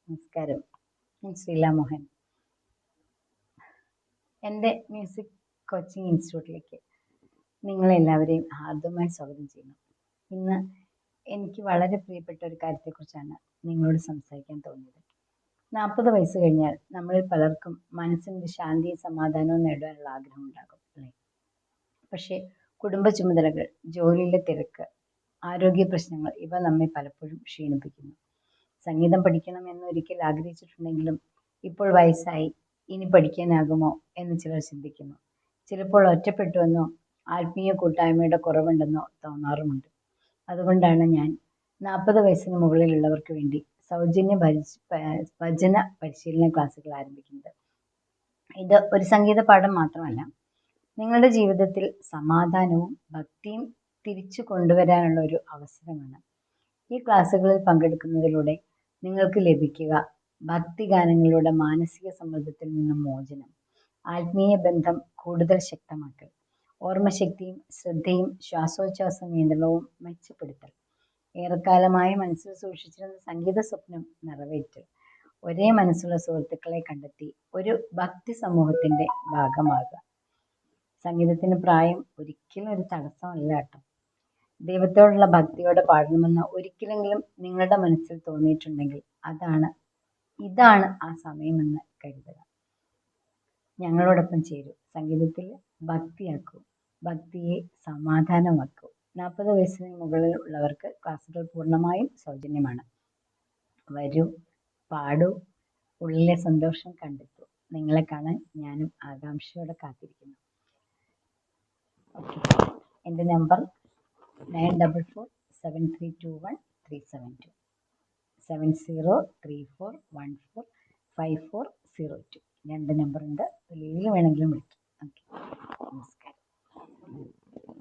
നമസ്കാരം. ഞാൻ ശ്രീല മോഹൻ. എൻ്റെ മ്യൂസിക് കോച്ചിങ് ഇൻസ്റ്റിറ്റ്യൂട്ടിലേക്ക് നിങ്ങളെല്ലാവരെയും ഹാർദവമായി സ്വാഗതം ചെയ്യുന്നു. ഇന്ന് എനിക്ക് വളരെ പ്രിയപ്പെട്ട ഒരു കാര്യത്തെക്കുറിച്ചാണ് നിങ്ങളോട് സംസാരിക്കാൻ തോന്നിയത്. 40 വയസ്സ് കഴിഞ്ഞാൽ നമ്മളിൽ പലർക്കും മനസ്സിൻ്റെ ശാന്തിയും സമാധാനവും നേടാനുള്ള ആഗ്രഹം ഉണ്ടാകും, അല്ലേ? പക്ഷേ കുടുംബ ചുമതലകൾ, ജോലിയിലെ തിരക്ക്, ആരോഗ്യ പ്രശ്നങ്ങൾ ഇവ നമ്മെ പലപ്പോഴും ക്ഷീണിപ്പിക്കുന്നു. സംഗീതം പഠിക്കണമെന്ന് ഒരിക്കൽ ആഗ്രഹിച്ചിട്ടുണ്ടെങ്കിലും ഇപ്പോൾ വയസ്സായി, ഇനി പഠിക്കാനാകുമോ എന്ന് ചിലർ ചിന്തിക്കുന്നു. ചിലപ്പോൾ ഒറ്റപ്പെട്ടുവെന്നോ ആത്മീയ കൂട്ടായ്മയുടെ കുറവുണ്ടെന്നോ തോന്നാറുമുണ്ട്. അതുകൊണ്ടാണ് ഞാൻ 40 വയസ്സിന് മുകളിലുള്ളവർക്ക് വേണ്ടി സൗജന്യ ഭജന പരിശീലന ക്ലാസ്സുകൾ ആരംഭിക്കുന്നത്. ഇത് ഒരു സംഗീത പാഠം മാത്രമല്ല, നിങ്ങളുടെ ജീവിതത്തിൽ സമാധാനവും ഭക്തിയും തിരിച്ചു കൊണ്ടുവരാനുള്ള ഒരു അവസരമാണ്. ഈ ക്ലാസ്സുകളിൽ പങ്കെടുക്കുന്നതിലൂടെ നിങ്ങൾക്ക് ലഭിക്കുക ഭക്തിഗാനങ്ങളിലൂടെ മാനസിക സമ്മർദ്ദത്തിൽ നിന്നും മോചനം, ആത്മീയ ബന്ധം കൂടുതൽ ശക്തമാക്കൽ, ഓർമ്മശക്തിയും ശ്രദ്ധയും ശ്വാസോച്ഛ്വാസ നിയന്ത്രണവും മെച്ചപ്പെടുത്തൽ, ഏറെക്കാലമായി മനസ്സിൽ സൂക്ഷിച്ചിരുന്ന സംഗീത സ്വപ്നം നിറവേറ്റൽ, ഒരേ മനസ്സുള്ള സുഹൃത്തുക്കളെ കണ്ടെത്തി ഒരു ഭക്തി സമൂഹത്തിൻ്റെ ഭാഗമാകുക. സംഗീതത്തിന് പ്രായം ഒരിക്കലും ഒരു തടസ്സമല്ല കേട്ടോ. ദൈവത്തോടുള്ള ഭക്തിയോടെ പാടണമെന്ന് ഒരിക്കലെങ്കിലും നിങ്ങളുടെ മനസ്സിൽ തോന്നിയിട്ടുണ്ടെങ്കിൽ ഇതാണ് ആ സമയമെന്ന് കരുതുക. ഞങ്ങളോടൊപ്പം ചേരൂ. സംഗീതത്തിൽ ഭക്തിയാക്കൂ, ഭക്തിയെ സമാധാനമാക്കൂ. 40 വയസ്സിന് മുകളിൽ ഉള്ളവർക്ക് ക്ലാസ്സുകൾ പൂർണ്ണമായും സൗജന്യമാണ്. വരൂ, പാടൂ, ഉള്ളിലെ സന്തോഷം കണ്ടെത്തൂ. നിങ്ങളെ കാണാൻ ഞാനും ആകാംക്ഷയോടെ കാത്തിരിക്കുന്നു. ഓക്കെ, എൻ്റെ നമ്പർ 9447321372 7034145402. 2 നമ്പറുണ്ട്. ഇതിൽ വേണമെങ്കിലും വിളിക്കാം.